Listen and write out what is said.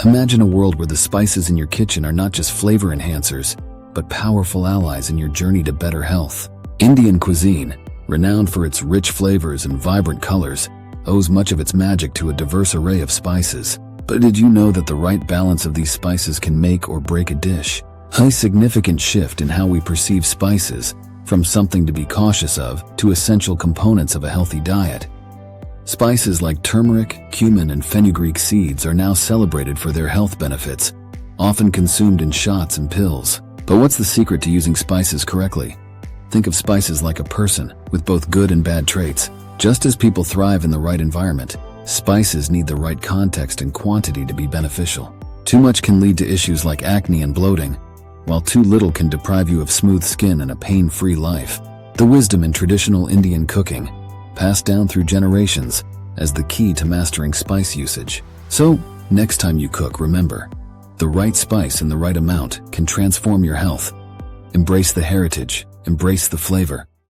Imagine a world where the spices in your kitchen are not just flavor enhancers, but powerful allies in your journey to better health. Indian cuisine, renowned for its rich flavors and vibrant colors, owes much of its magic to a diverse array of spices. But did you know that the right balance of these spices can make or break a dish? A significant shift in how we perceive spices, from something to be cautious of to essential components of a healthy diet. Spices like turmeric, cumin, and fenugreek seeds are now celebrated for their health benefits, often consumed in shots and pills. But what's the secret to using spices correctly? Think of spices like a person, with both good and bad traits. Just as people thrive in the right environment, spices need the right context and quantity to be beneficial. Too much can lead to issues like acne and bloating, while too little can deprive you of smooth skin and a pain-free life. The wisdom in traditional Indian cooking, passed down through generations, as the key to mastering spice usage. So, next time you cook, remember, the right spice in the right amount can transform your health. Embrace the heritage, embrace the flavor,